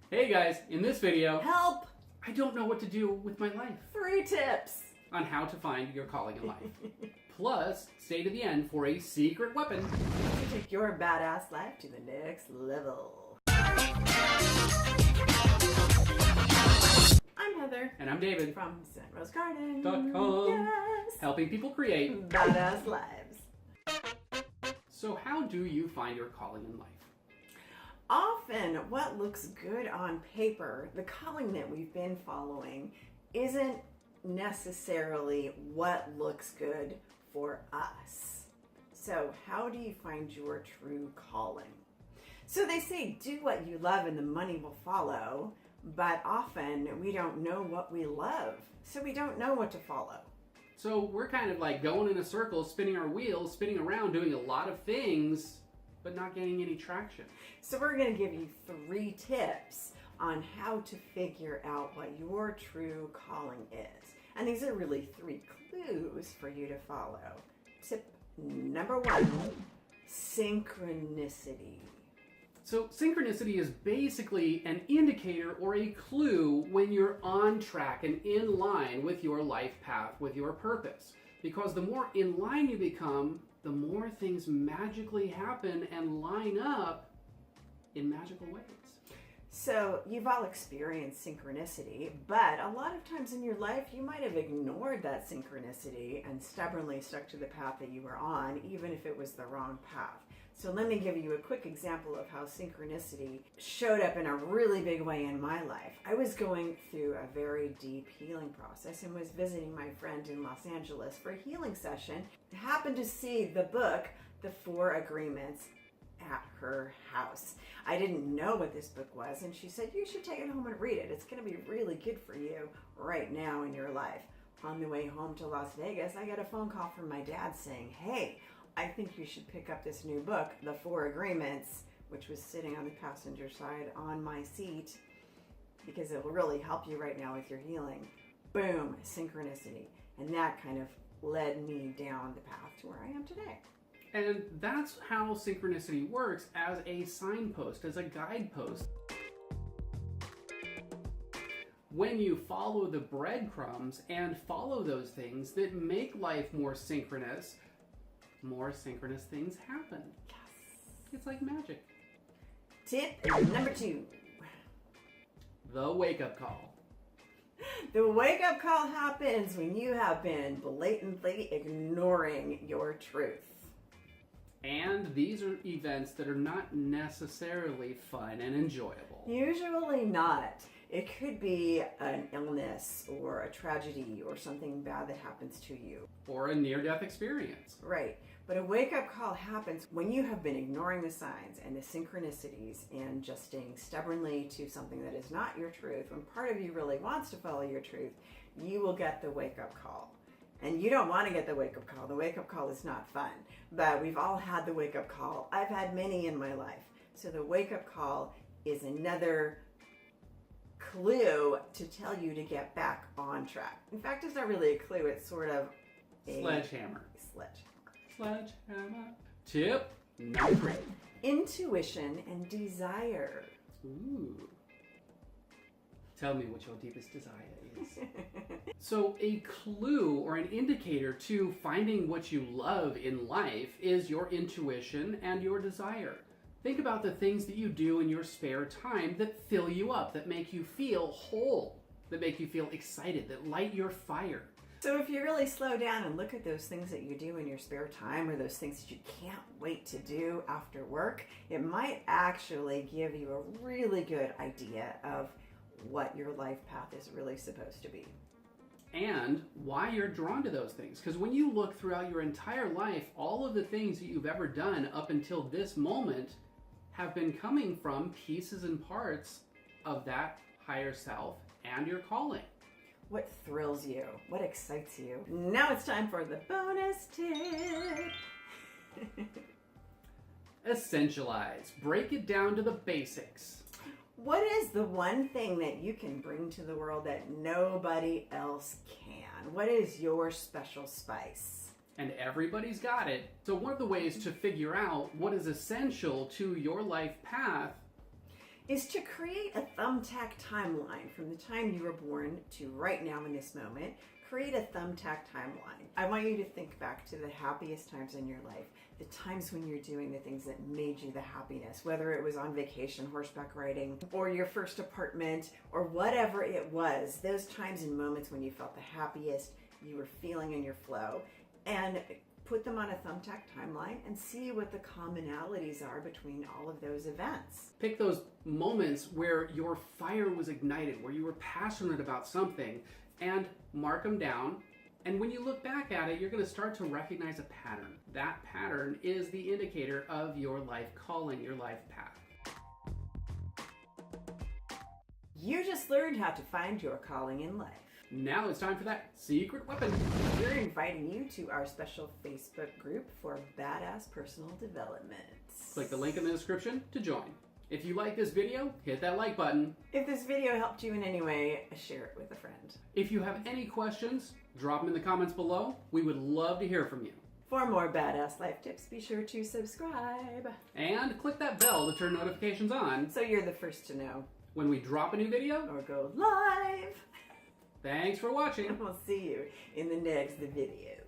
Hey guys, in this video, Help! I don't know what to do with my life 3 tips on how to find your calling in life. Plus, stay to the end for a secret weapon to take your badass life to the next level. I'm Heather. And I'm David From sunrosegarden.com. Yes! Helping people create badass lives. So how do you find your calling in life? Often what looks good on paper, the calling that we've been following, isn't necessarily what looks good for us. So how do you find your true calling? So they say do what you love and the money will follow, but often we don't know what we love, so we don't know what to follow. So we're kind of like going in a circle, spinning our wheels, spinning around, doing a lot of things, but not getting any traction. So we're going to give you 3 tips on how to figure out what your true calling is. And these are really 3 clues for you to follow. Tip number 1, synchronicity. So synchronicity is basically an indicator or a clue when you're on track and in line with your life path, with your purpose. Because the more in line you become, the more things magically happen and line up in magical ways. So you've all experienced synchronicity, but a lot of times in your life you might have ignored that synchronicity and stubbornly stuck to the path that you were on, even if it was the wrong path. So let me give you a quick example of how synchronicity showed up in a really big way in my life. I was going through a very deep healing process and was visiting my friend in Los Angeles for a healing session. I happened to see the book, The 4 Agreements, at her house. I didn't know what this book was, and she said, you should take it home and read it. It's going to be really good for you right now in your life. On the way home to Las Vegas, I got a phone call from my dad saying, hey, I think you should pick up this new book, The 4 Agreements, which was sitting on the passenger side on my seat, because it will really help you right now with your healing. Boom, synchronicity. And that kind of led me down the path to where I am today. And that's how synchronicity works, as a signpost, as a guidepost. When you follow the breadcrumbs and follow those things that make life more synchronous things happen. Yes. It's like magic. Tip number 2. The wake-up call. The wake-up call happens when you have been blatantly ignoring your truth. And these are events that are not necessarily fun and enjoyable. Usually not. It could be an illness or a tragedy or something bad that happens to you. Or a near-death experience. Right. But a wake-up call happens when you have been ignoring the signs and the synchronicities and just staying stubbornly to something that is not your truth. When part of you really wants to follow your truth, you will get the wake-up call. And you don't want to get the wake-up call. The wake-up call is not fun. But we've all had the wake-up call. I've had many in my life. So the wake-up call is another clue to tell you to get back on track. In fact, it's not really a clue. It's sort of a Sledgehammer. Sledgehammer. Tip number 3. Intuition and desire. Ooh. Tell me what your deepest desire is. So a clue or an indicator to finding what you love in life is your intuition and your desire. Think about the things that you do in your spare time that fill you up, that make you feel whole, that make you feel excited, that light your fire. So if you really slow down and look at those things that you do in your spare time or those things that you can't wait to do after work, it might actually give you a really good idea of what your life path is really supposed to be. And why you're drawn to those things. Because when you look throughout your entire life, all of the things that you've ever done up until this moment have been coming from pieces and parts of that higher self and your calling. What thrills you? What excites you? Now it's time for the bonus tip. Essentialize. Break it down to the basics. What is the one thing that you can bring to the world that nobody else can? What is your special spice? And everybody's got it. So one of the ways to figure out what is essential to your life path is to create a thumbtack timeline from the time you were born to right now in this moment. Create a thumbtack timeline. I want you to think back to the happiest times in your life, the times when you're doing the things that made you the happiness, whether it was on vacation, horseback riding, or your first apartment, or whatever it was, those times and moments when you felt the happiest, you were feeling in your flow, and put them on a thumbtack timeline and see what the commonalities are between all of those events. Pick those moments where your fire was ignited, where you were passionate about something, and mark them down. And when you look back at it, you're going to start to recognize a pattern. That pattern is the indicator of your life calling, your life path. You just learned how to find your calling in life. Now it's time for that secret weapon. We're inviting you to our special Facebook group for badass personal development. Click the link in the description to join. If you like this video, hit that like button. If this video helped you in any way, share it with a friend. If you have any questions, drop them in the comments below. We would love to hear from you. For more badass life tips, be sure to subscribe. And click that bell to turn notifications on so you're the first to know when we drop a new video or go live. Thanks for watching. We'll see you in the next video.